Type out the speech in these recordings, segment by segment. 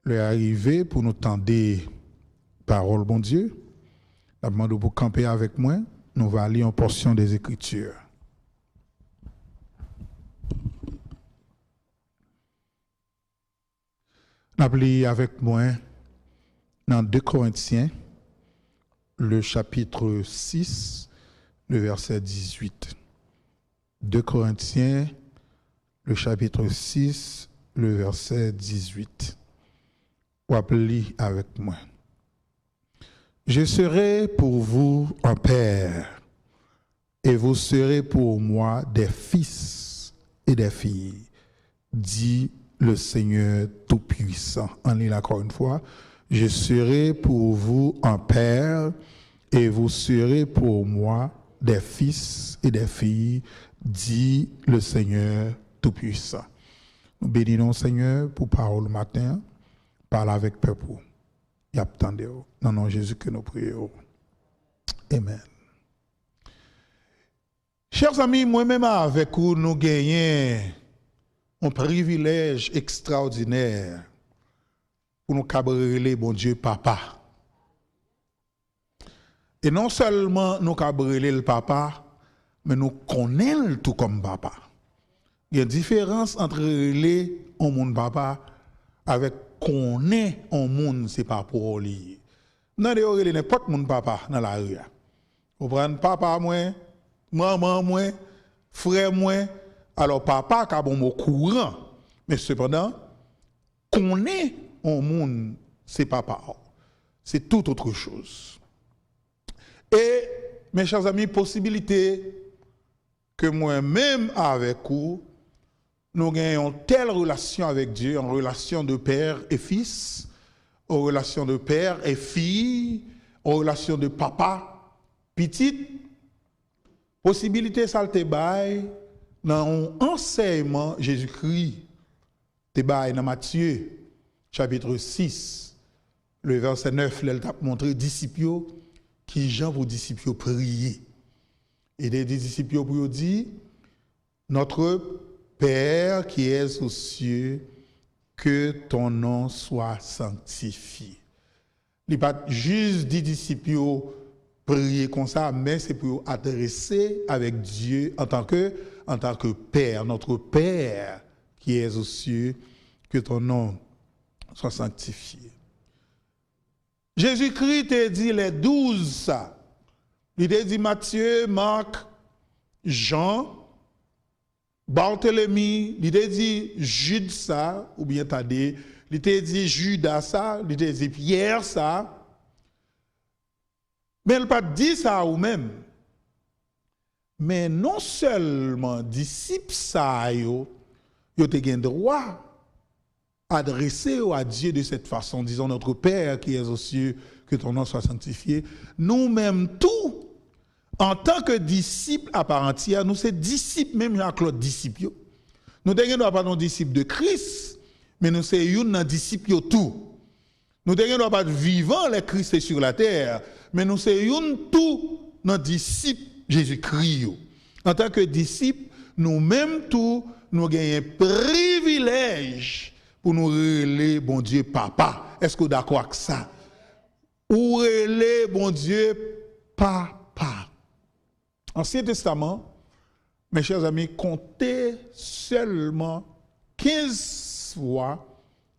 l'heure arrivée pour nous tendre parole, bon Dieu. Je demande pour camper avec moi. Nous allons lire une portion des Écritures. Nous allons lire avec moi dans 2 Corinthiens, le chapitre 6, le verset 18. 2 Corinthiens, le chapitre 6, le verset 18. Vous allez lire avec moi. Je serai pour vous un père, et vous serez pour moi des fils et des filles, dit le Seigneur Tout-Puissant. On lit encore une fois. Je serai pour vous un père, et vous serez pour moi des fils et des filles, dit le Seigneur Tout-Puissant. Nous bénissons Seigneur pour parole matin. Parle avec peuple. Y attendez. Non, non, Jésus que nous prions. Amen. Chers amis, moi-même avec vous, nous gagnons un privilège extraordinaire pour nous cabrer, bon Dieu, papa. Et non seulement nous cabrer le papa, mais nous connaissons tout comme papa. Il y a une différence entre les on monde papa avec connaît on monde c'est pas pour lui. Dans les oreilles n'importe mon papa dans la rue. Vous prenez papa moi, maman moi, frère moi, alors papa qui a bon mot courant, mais cependant connaît on monde c'est papa. C'est tout autre chose. Et mes chers amis, possibilité que moi-même avec vous nous gagnons telle relation avec Dieu, en relation de père et fils, en relation de père et fille, en relation de papa, petite. Possibilité ça te bail dans l'enseignement Jésus-Christ, te bail dans Matthieu, chapitre 6, le verset 9, là, il t'a montré disciples qui Jean vos disciples prier. Et des disciples pour dire, notre Père qui es aux cieux, que ton nom soit sanctifié. Il n'est pas juste des disciples prier comme ça, mais c'est pour adresser avec Dieu en tant que Père, notre Père qui es aux cieux, que ton nom soit sanctifié. Jésus-Christ t'a dit les 12 ça. Il t'a dit Matthieu, Marc, Jean, Barthélemy, il t'a dit Jude ça, ou bien Thaddée, il t'a dit Judas ça, il t'a dit Pierre ça. Mais il n'a pas dit ça ou même. Mais non seulement disciples ça, yo te droit adresser à Dieu de cette façon, disons notre Père qui est aux cieux, que ton nom soit sanctifié. Nous-mêmes tout, en tant que disciples à part entière, nous sommes disciples, même Jean-Claude disciples. Nous ne pas nos disciples de Christ, mais nous sommes un disciples tout. Nous ne pas vivants les Christ sur la terre, mais nous sommes tout nos disciples Jésus-Christ. En tant que disciples, nous-mêmes tout, nous avons un privilège pour nous relayer, bon Dieu, papa. Est-ce que vous êtes d'accord avec ça? Ou relayer, bon Dieu, papa. Ancien Testament, mes chers amis, comptez seulement 15 fois,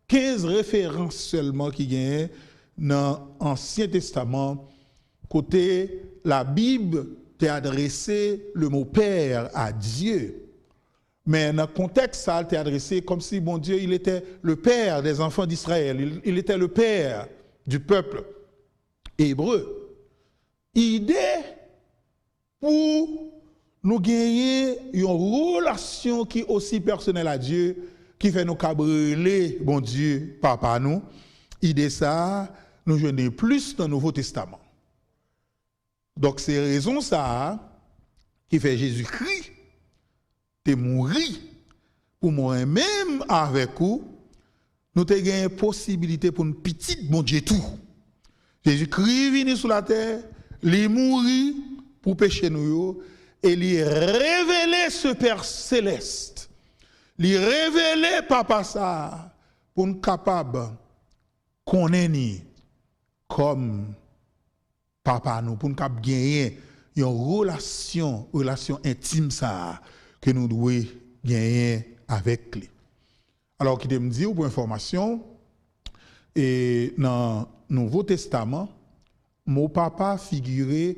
15 références seulement qui gagnent dans l'Ancien Testament, côté la Bible t'a adressé le mot Père à Dieu. Mais dans le contexte, ça t'a adressé comme si, bon Dieu, il était le Père des enfants d'Israël. Il était le Père du peuple hébreu. Idée pour nous gagner une relation qui est aussi personnelle à Dieu, qui fait nous cabreler, bon Dieu, papa nous. Idée ça, nous joignons plus dans le Nouveau Testament. Donc c'est raison ça qui fait Jésus-Christ te mourir pour moi-même avec vous. Nous avons gagné possibilité pour une petite bon Dieu tout. Jésus-Christ venu sur la terre, il mourit pour pécher nous et il révéler ce Père céleste. Il révéler papa ça pour nous capable connaître comme papa nous, pour nous gagner une relation intime ça que nous devons gagner avec lui. Alors, qui me dit, pour information, et dans le Nouveau Testament, mon papa figurait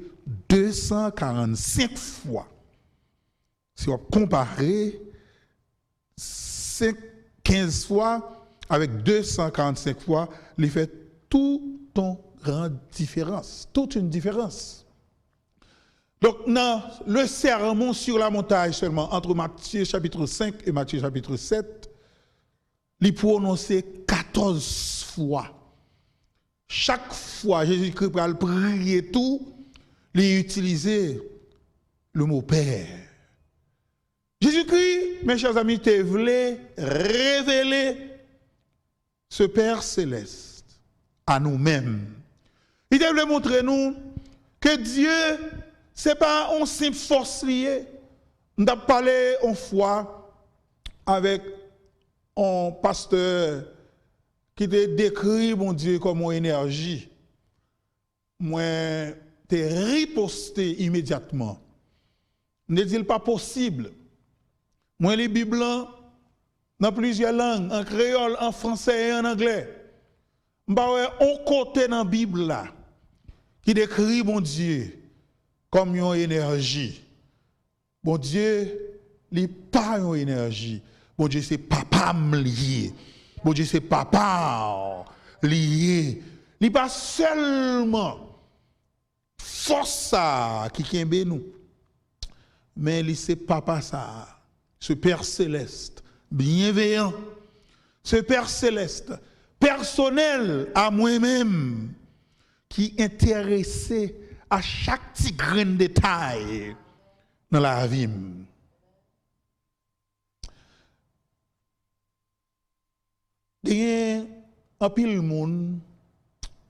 245 fois. Si on compare 15 fois avec 245 fois, il fait tout une grande différence, toute une différence. Donc, dans le sermon sur la montagne seulement, entre Matthieu chapitre 5 et Matthieu chapitre 7, il prononcé 14 fois. Chaque fois, Jésus-Christ va le prier tout, il utilisait le mot Père. Jésus-Christ, mes chers amis, te voulait révéler ce Père céleste à nous-mêmes. Il te voulait montrer nous que Dieu, ce n'est pas une simple force liée. On a parlé une fois avec un pasteur qui te décrit mon Dieu comme une énergie. Moi, t'es riposté immédiatement. Ne dit pas possible. Moi, les Bibles dans plusieurs langues, en créole, en français et en anglais. On côté dans la Bible là, qui décrit mon Dieu comme une énergie. Bon Dieu, il n'est pas une énergie. Bon Dieu, c'est papa lié. Bon Dieu, c'est papa lié. Il n'est pas seulement force ça qui kembe nous, mais c'est papa ça, ce Père céleste, bienveillant, ce Père céleste, personnel à moi-même, qui est intéressé à chaque petit grain de détail dans la vie. Il y a un pile monde,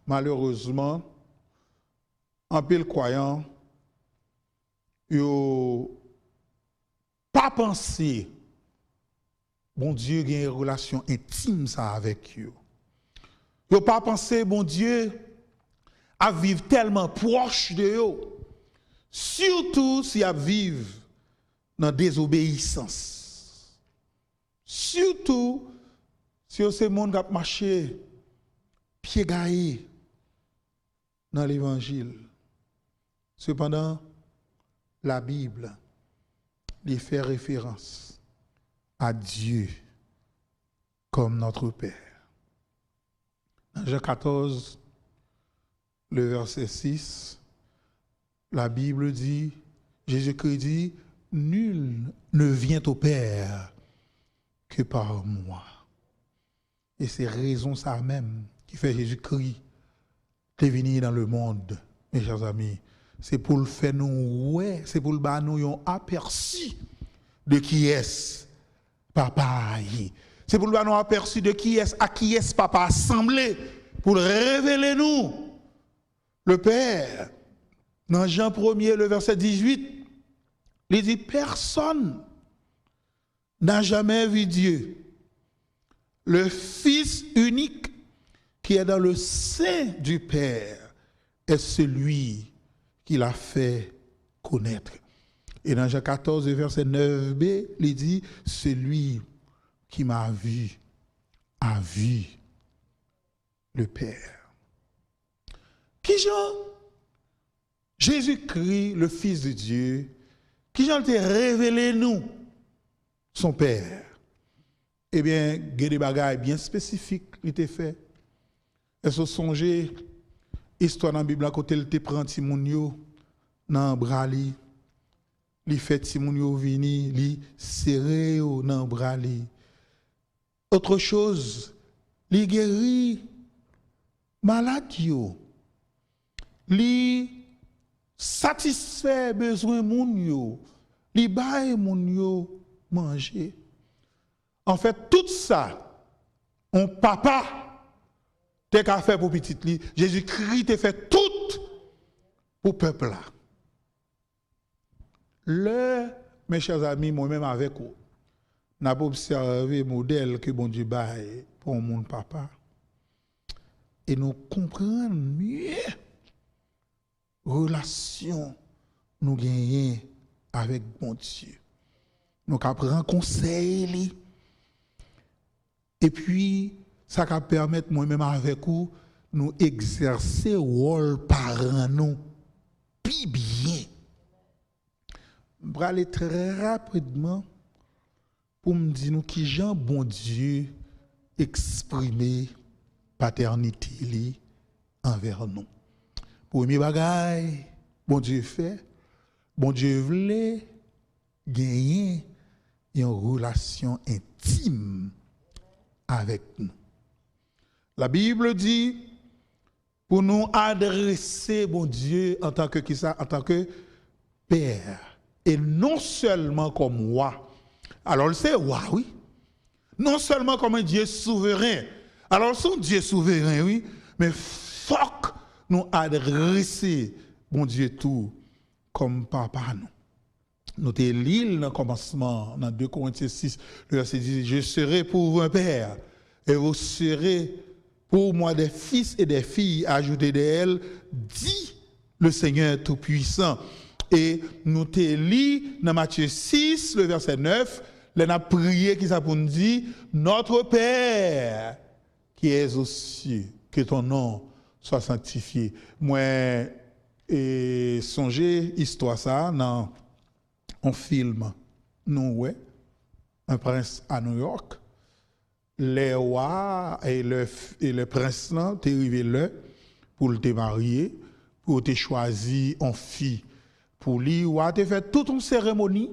malheureusement, un pile croyant, yo pas pensé, bon Dieu a une relation intime ça avec eux. Yo pas pensé, bon Dieu à vivre tellement proche de eux, surtout si à vivre dans désobéissance. Surtout si c'est le monde qui a marché pied gaillé dans l'évangile. Cependant, la Bible lui fait référence à Dieu comme notre Père. Dans Jean 14, le verset 6, la Bible dit, Jésus-Christ dit, nul ne vient au Père que par moi. Et c'est raison ça même qui fait Jésus-Christ est venu dans le monde, mes chers amis. C'est pour le faire nous, ouais, c'est pour le faire nous un aperçu de qui est papa. C'est pour le faire nous aperçu de qui est, à qui est papa assemblé, pour révéler nous. Le Père, dans Jean 1er, le verset 18, il dit, personne n'a jamais vu Dieu. Le Fils unique qui est dans le sein du Père est celui qui l'a fait connaître. Et dans Jean 14, verset 9b, il dit, celui qui m'a vu a vu le Père. Qui Jean? Jésus-Christ, le Fils de Dieu, qui Jean t'a révélé nous, son Père. Eh bien, il y a des bagages bien spécifiques qui étaient faits. Est-ce que vous songez, histoire dans la Bible, à côté, il te prend Timounio dans le bras, il fait Timounio venir, il serré dans le bras. Autre chose, il guérit malade, il satisfait besoin moun, il baille moun manger. En fait, tout ça, on papa, t'es qu'à faire pour petit li. Jésus-Christ t'a fait tout pour le peuple là. Mes chers amis, moi-même avec vous, n'a pas observé le modèle que bon Dieu baille pour mon papa. et nous comprendre mieux relation nous gagnons avec bon Dieu. Nous apprenons conseil et puis ça va permettre moi-même avec vous nous exercer rôle parents nous puis bien. Je vais aller très rapidement pour me dire nous qui Jean bon Dieu exprimer paternité envers nous. Premier bagaille, bon Dieu fait, bon Dieu voulait gagner une relation intime avec nous. La Bible dit pour nous adresser bon Dieu en tant que qui ça, en tant que Père et non seulement comme roi. Alors c'est roi, oui. Non seulement comme un Dieu souverain. Alors son Dieu souverain, oui, mais faut nous adresser bon Dieu tout comme papa nous. Nous t'es l'île dans le commencement, dans 2 Corinthiens 6, le verset dit, je serai pour vous un père, et vous serez pour moi des fils et des filles, ajoutés d'elle, dit le Seigneur Tout-Puissant. Et nous t'es l'île dans Matthieu 6, le verset 9, là, on a prié qui ça pour nous dire, notre Père, qui est aux cieux, que ton nom soit sanctifié. Moi, et songez, histoire ça, dans un film, nous, ouais, un prince à New York, les rois et le prince là, t'es arrivé là pour te marier, pour te choisir en fille. Pour lui, roi, t'es fait toute une cérémonie.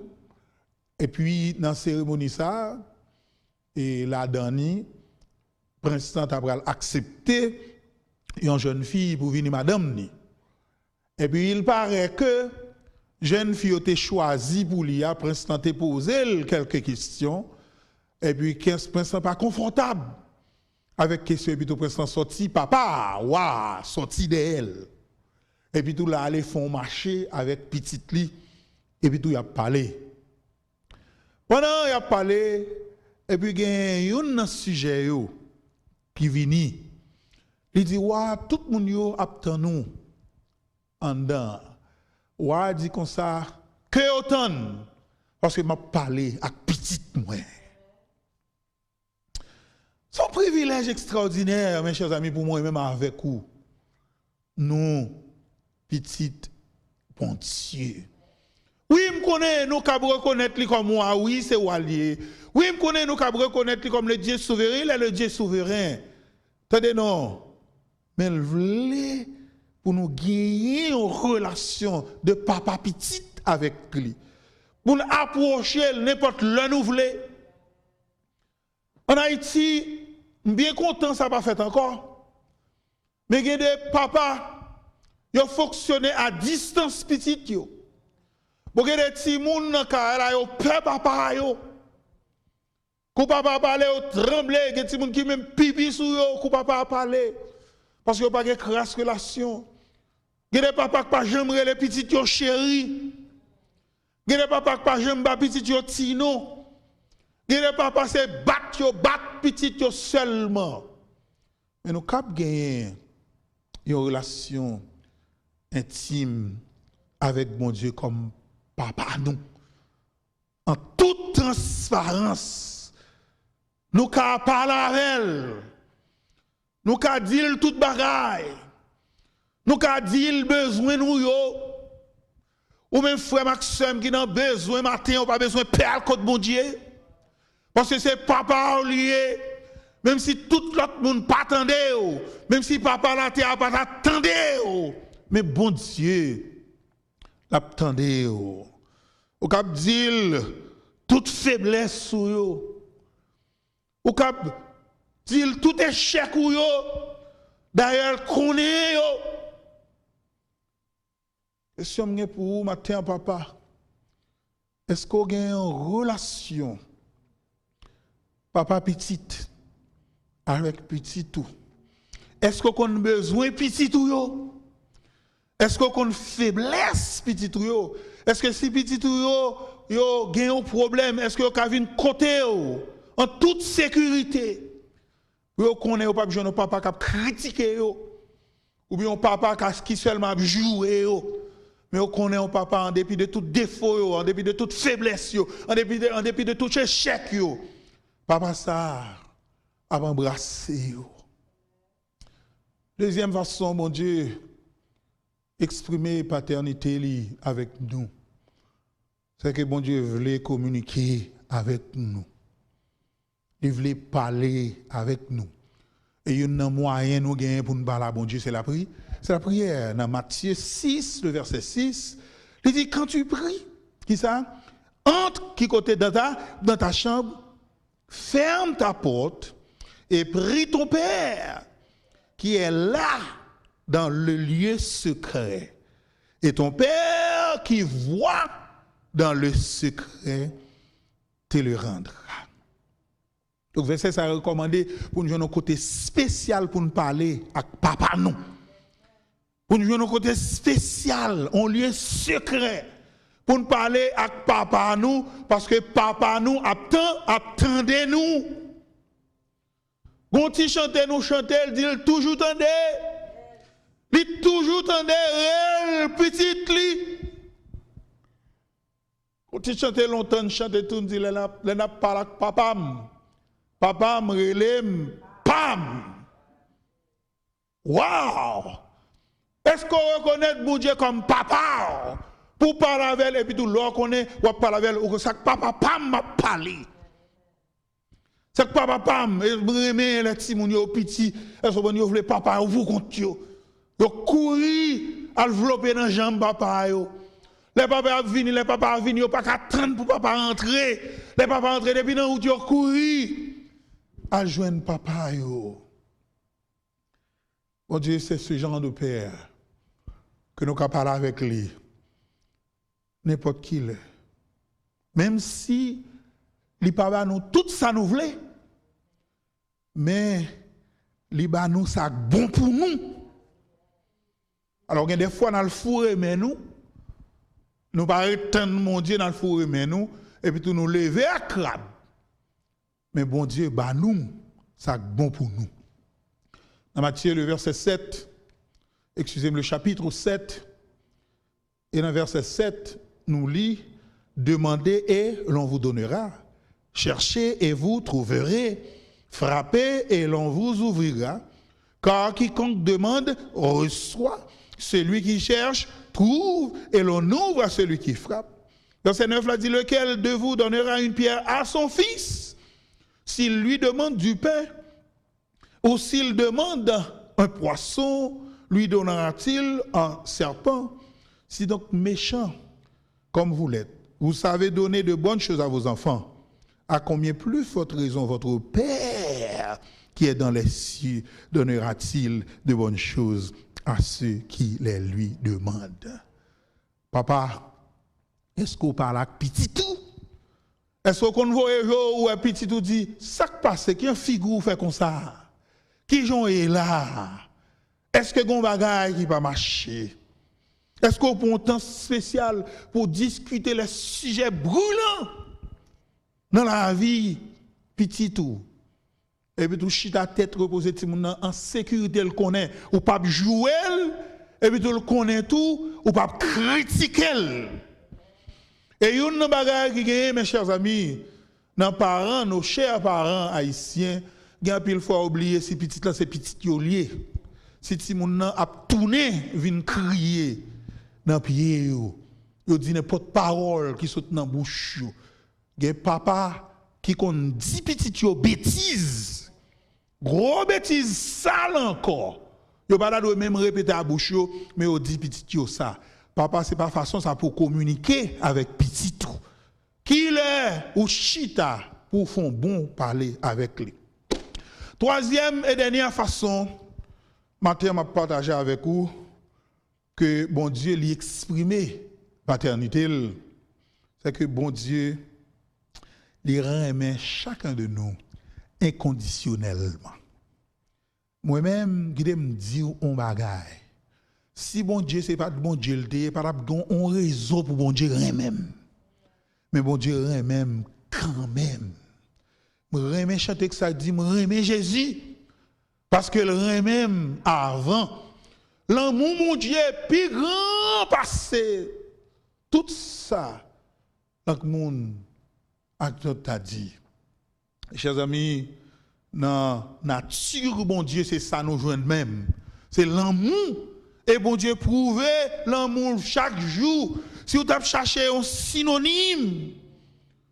Et puis, dans la cérémonie, ça, et la dernière, le prince a accepté une jeune fille pour venir madame ni. Et puis, il paraît que jeune fille a été choisie pour lui, le prince a posé quelques questions. Et puis, le prince n'est pas confortable avec question. Et puis, le prince a sorti, papa, waouh, sorti d'elle. Et puis, tout là, allé font marcher avec petite lit. Et puis, tout, il a parlé. Pendant qu'il a parlé, et puis, il y a un sujet qui vient. Il dit, waouh, tout le monde attend nous en dedans. Waouh, dit comme ça, que autant, parce que m'a parlé avec petite moi. C'est un privilège extraordinaire, mes chers amis, pour moi et même avec vous. Nous, petites, bon Dieu. Oui, je connais, nous pouvons reconnaître comme moi, oui, c'est Walier. Oui, je connais, nous pouvons reconnaître comme le Dieu souverain, il est le Dieu souverain. Attendez, non. Mais il voulait pour nous gagner une relation de papa petite avec lui. Pour nous approcher n'importe le nous voulons. En Haïti, je suis bien content, ça n'a pas fait encore. Mais il y a des papas qui fonctionnent à distance petite. Pour que des petits gens dans le yo peur papa yo. Quand papa parle, yo tremble, des petits gens qui même pipi sur yo, quand papa parle. Parce que yo pas de crasse relation. Il y a des papas qui pas jamais les petits yo chéri. Il y a des papas qui pas jamais ba petit yo tino. Il y a des papas c'est bat petit yo seulement. Mais nous cap gagner une relation intime avec mon Dieu comme papa nous. En toute transparence, nous ka parler avec elle. Nous ka dire toute bagaille. Nous ka dire besoin nous yo. Ou même frère Maxime qui n'a besoin matin ou pas besoin père côté bon Dieu. Parce que c'est papa lié. Même si tout l'autre monde pas attendait, même si papa la terre pas attendait, mais bon Dieu l'attendait. Ou cap dire toute faiblesse sur yo. Ou cap dire tout échec ou yo. D'ailleurs connaît yo. Question pour vous matin papa. Est-ce qu'on a une relation papa petite avec petit tout? Est-ce qu'on a besoin de petit tout yo? Est-ce qu'on a une faiblesse petit tout yo? Est-ce que si petit tout yo a un problème, est-ce que vous avez une côté en toute sécurité Vous connaissez pas besoin de papa qui critiquer ou bien un papa qui seulement jouer mais vous connaissez un papa en dépit de tout défaut, en dépit de toute faiblesse, en dépit de tout échec. Papa ça a embrassé. Deuxième façon, mon Dieu, exprimer paternité avec nous. C'est que mon Dieu voulait communiquer avec nous. Il voulait parler avec nous. Et il y a un moyen nous gagner pour nous parler à bon Dieu, c'est la prière. C'est la prière. Dans Matthieu 6, le verset 6, il dit, quand tu pries, qui ça? Entre qui côté dans ta chambre, ferme ta porte et prie ton Père qui est là dans le lieu secret. Et ton Père qui voit dans le secret te le rendra. Donc, verset ça a recommandé pour nous jouer un côté spécial pour nous parler avec papa nous. Pour nous jouer un côté spécial, un lieu secret pour nous parler avec papa nous, parce que papa nous attendez nous. Quand il chante, nous chanter, il dit toujours tendez. Il toujours tendez, petite li. Quand il chante longtemps, il chante tout, il dit, il n'a pas avec papa. Papa me relève, pam! Wow! Est-ce qu'on reconnaît mon Dieu comme papa? Pour parler avec elle, et puis tout l'on connaît, ou parler avec elle, ou que ça papa pam m'a parlé. Ça papa pam, et me les petits moun yo petit, est-ce que vous voulez papa, vous compte yo? Yo couri, enveloppé dans jambe papa yo. Les papas viennent, les papas viennent, yo pas attendre pour papa rentrer. Les papas rentrent depuis dans où yo couri. À joindre papa yo. Mon Dieu, c'est ce genre de père que nous pouvons parler avec lui. N'importe qui l'est. Même si il parle nous tout ça nous voulons, mais il parle nous ça bon pour nous. Alors, il y a des fois dans le four mais nous pas étendre mon Dieu dans le four mais nous, et puis tout nous lever à crabe. Mais bon Dieu, bah nous, ça bon pour nous. Dans Matthieu, le verset 7, excusez-moi, le chapitre 7, et dans le verset 7, nous lit, demandez et l'on vous donnera. Cherchez et vous trouverez. Frappez et l'on vous ouvrira. Car quiconque demande, reçoit. Celui qui cherche, trouve et l'on ouvre à celui qui frappe. Verset 9, là dit, lequel de vous donnera une pierre à son fils? S'il lui demande du pain, ou s'il demande un poisson, lui donnera-t-il un serpent? Si donc méchant, comme vous l'êtes, vous savez donner de bonnes choses à vos enfants, à combien plus forte raison votre Père qui est dans les cieux donnera-t-il de bonnes choses à ceux qui les lui demandent? Papa, est-ce qu'on parle avec petit tout? Est-ce qu'on voit un jour où un petit tout dit, ça qui passe, qui un figure fait comme ça? Qui j'en est là? Est-ce que gon bagaille qui va marcher? Est-ce qu'on prend un temps spécial pour discuter les sujets brûlants dans la vie petit tout? Et puis tout chita tête reposée en sécurité le connaît ou pas jouer et puis tout le connaît tout ou pas critiquer. Et une bagaille qui gagne, mes chers amis, nos chers parents haïtiens, gagne pile fois oublier si petit là c'est petit yo lié. Si ti moun nan a tourné vinn crier dans pied yo dit n'importe parole qui saute dans bouche yo. Gen papa qui kon dit petit yo bêtise. Gros bêtise sale encore. Yo pas là même répéter à bouche yo, mais yo dit petit yo ça. Papa, c'est pas façon ça pour communiquer avec petit tout. Qu'il est ou chita pour faire bon parler avec lui. Troisième et dernière façon, Matthieu m'a partagé avec vous que bon Dieu lui exprimer paternité, c'est que bon Dieu lui remet chacun de nous inconditionnellement. Moi-même, je me dis on bagaille. Si bon Dieu, c'est pas bon Dieu, il n'y a pas de raison pour bon Dieu même. Mais bon Dieu même quand même. Je remets chanter que ça dit, je remets Jésus. Parce que le même avant, l'amour mon Dieu plus grand passé. Tout ça, le monde a dit. Chers amis, dans la nature, bon Dieu, c'est ça nous joignent même. C'est l'amour. Et bon Dieu prouve l'amour chaque jour. Si vous avez cherché un synonyme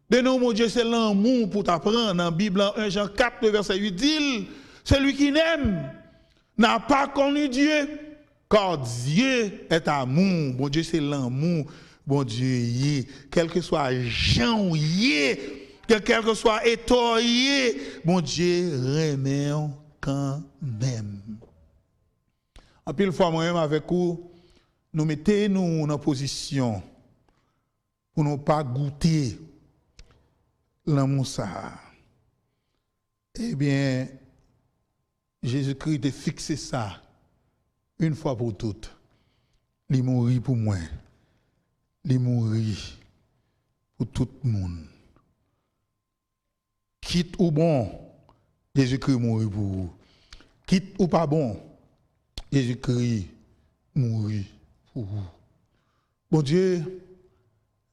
de nous, mon Dieu, c'est l'amour pour t'apprendre. Dans la Bible, en 1 Jean 4, verset 8, dit, celui qui n'aime n'a pas connu Dieu, car Dieu est amour. Bon Dieu, c'est l'amour. Bon Dieu, y, quel que soit Jean, quel que soit étoilé, bon Dieu remet quand même. En pile fois, moi-même avec vous, nous mettons nous en position pour ne pas goûter l'amour ça. Eh bien, Jésus-Christ a fixé ça une fois pour toutes. Il mourit pour moi. Il mourit pour tout le monde. Quitte ou bon, Jésus-Christ mourit pour vous. Quitte ou pas bon, Jésus-Christ mourit pour vous. Bon Dieu,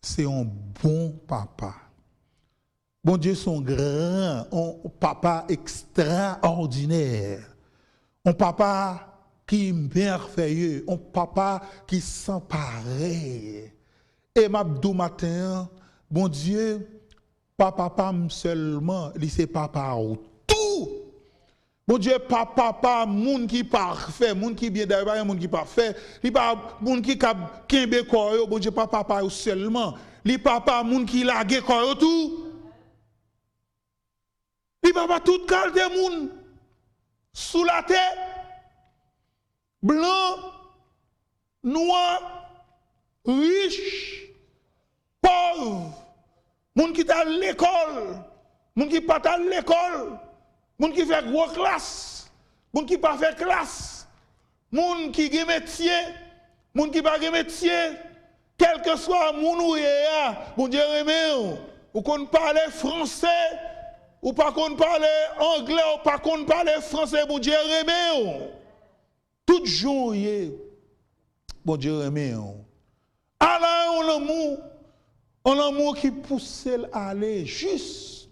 c'est un bon papa. Bon Dieu, c'est un grand, un papa extraordinaire. Un papa qui est merveilleux. Un papa qui sans pareil. Et m'abdou matin, bon Dieu, papa seulement, il c'est papa tout. Bon Dieu, papa, moun qui parfait, moun qui bien d'ailleurs, moun qui parfait, il pas moun qui kembe koyo, bon Dieu, papa seulement. Li papa moun qui lage koyo tout. Li papa tout calde moun sous la terre. Blanc, noir, riche, pauvre, moun qui t'a l'école, moun qui pas à l'école, moun qui fait gros classe, moun qui pas fait classe, moun qui gen métier, moun qui pas gen métier, quel que soit moun ou yé, bon Dieu remet ou qu'on parle français, ou pas qu'on parle anglais, ou pas qu'on parle français, bon Dieu remet tout jour bon Dieu remet alors on l'amour qui pousse à aller jusqu'à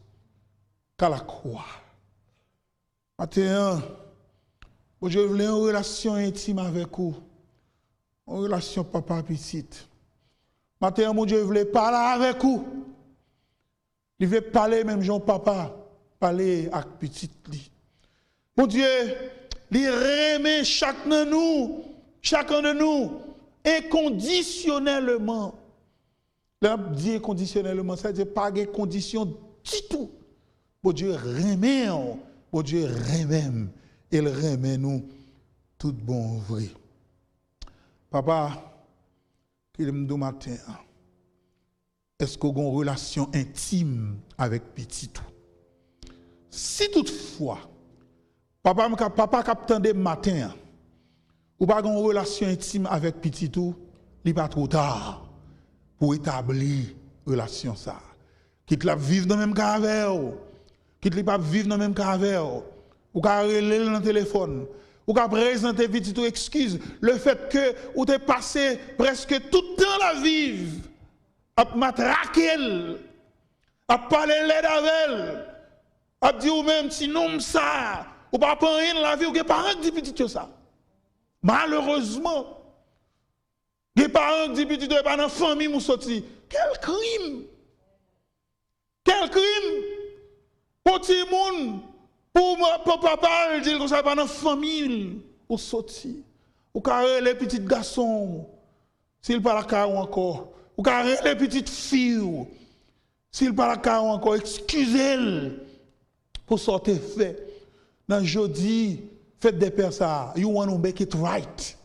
la croix. Maintenant, bon Dieu voulait une relation intime avec vous, une relation papa petite. Maintenant, mon Dieu voulait parler avec vous. Il veut parler même Jean papa, parler avec petite li. Mon Dieu, il remet chacun de nous inconditionnellement. Là, dit inconditionnellement, ça veut dire pas de condition du tout. Bon Dieu remet, bon Dieu remet, il remet nous tout bon vrai. Papa, qu'il me dit matin, est-ce qu'on a une relation intime avec petit tout? Si toutefois, papa captain de matin, ou pas une relation intime avec petit tout, il n'est pas trop tard pour établir une relation ça. Quitte la vivre dans le même cas avec vous, quitte pas vivre dans le même cas avec vous, ou qu'à relayer dans le téléphone, ou qu'à présenter petit tout excuse, le fait que vous avez passé presque tout le temps la vivre, à matraquer, à parler l'aide avec elle, à dire ou même si non ça, ou pas rien dans la vie, ou que parents dit petit ça. Malheureusement, les parents disent petit tout pas dans la famille ou sorti. Quel crime! Quel crime! Petit monde, pour papa dire que ça pas dans la famille ou sorti. Ou carré les petits garçons, s'il pas la carré encore. Ou carré les petites filles, s'il pas la carré encore, excusez-le pour sortir fait. Dans jeudi, faites des pères ça, you want to make it right.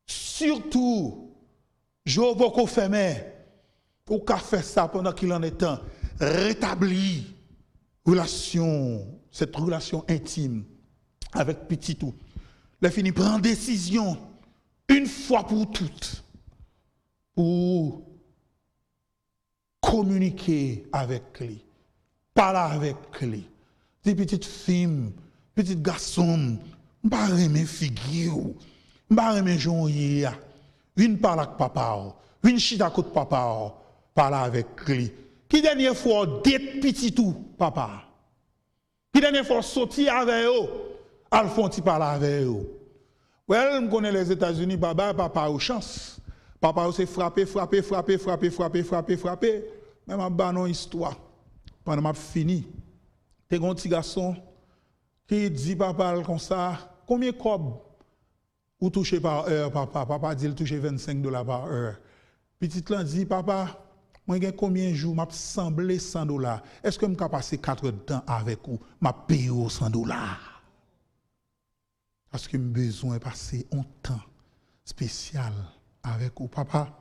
Surtout, je veux qu'on fait ou qu'à faire ça pendant qu'il en est temps, rétablir cette relation intime avec petit tout. Le fini prend décision une fois pour toutes pour communiquer avec lui, parler avec lui. Des petites filles petit garçon, pas aimer figure, pas aimer jouer. Vine parler avec papa, vine chita côté papa, parler avec lui. Qui dernière fois date petit tout papa? Qui dernière fois sorti avec eux? Alphonse parle avec eux. Well, je connais les États-Unis, papa a chance. Papa s'est frappé. Même en bas non histoire. Pendant que je fini, t'es un petit garçon qui dit papa comme ça, combien de cob ou touché par heure, papa? Papa dit il touche $25 par heure. Petit là dit papa, moi j'ai combien de jours m'a semblé $100. Est-ce que je peux passer 4 temps avec vous, m'a payé $100? Parce que j'ai besoin de passer un temps spécial avec vous, papa.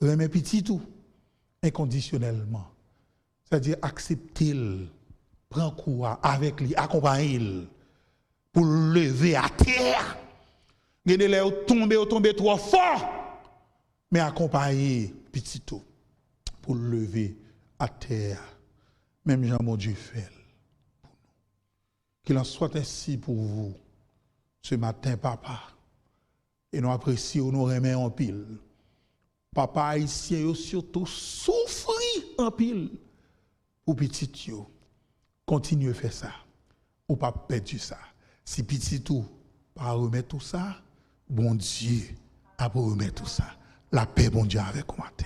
Remets petit tout inconditionnellement. C'est-à-dire accepter, prendre courage avec lui, accompagner pour le lever à terre. Gardez les tomber trop fort, mais accompagner petit tout pour le lever à terre. Même Jean mon Dieu fait. Qu'il en soit ainsi pour vous ce matin, papa. Et nous apprécions, nous remettons en pile. Papa haïtien surtout souffri en pile. Ou petit yo, continuez à faire ça. Ou pas perdre ça. Si petit tout, pas remettre tout ça, bon Dieu, a pour remettre tout ça. La paix, bon Dieu, avec vous matin.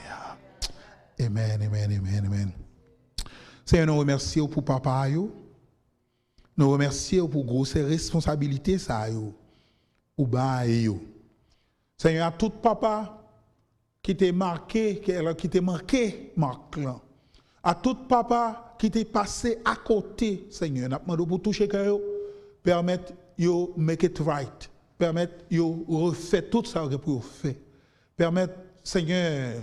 Amen. Seigneur, nous remercions pour papa yo. Nous remercions pour grosse responsabilité ça yo. Ou ba yo. Seigneur, à tout papa qui t'est marqué, qui t'est marqué, Marc là. À tout papa qui t'est passé à côté, Seigneur, nous demandons pour toucher cœur, permettre yo make it right, permettre yo refaire tout ça que pour faire, permettre Seigneur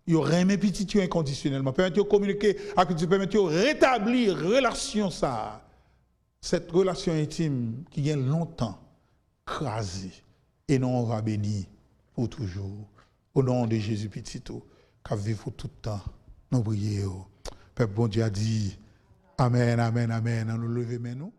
yo remettre petit yo inconditionnellement, permettre yo communiquer avec Dieu, permettre yo rétablir relation ça, cette relation intime qui vient longtemps crasée et nous on va bénir pour toujours au nom de Jésus petit tout, qui vit pour tout le temps. Nous prions. Peuple bon Dieu a dit Amen. Nous levons nous.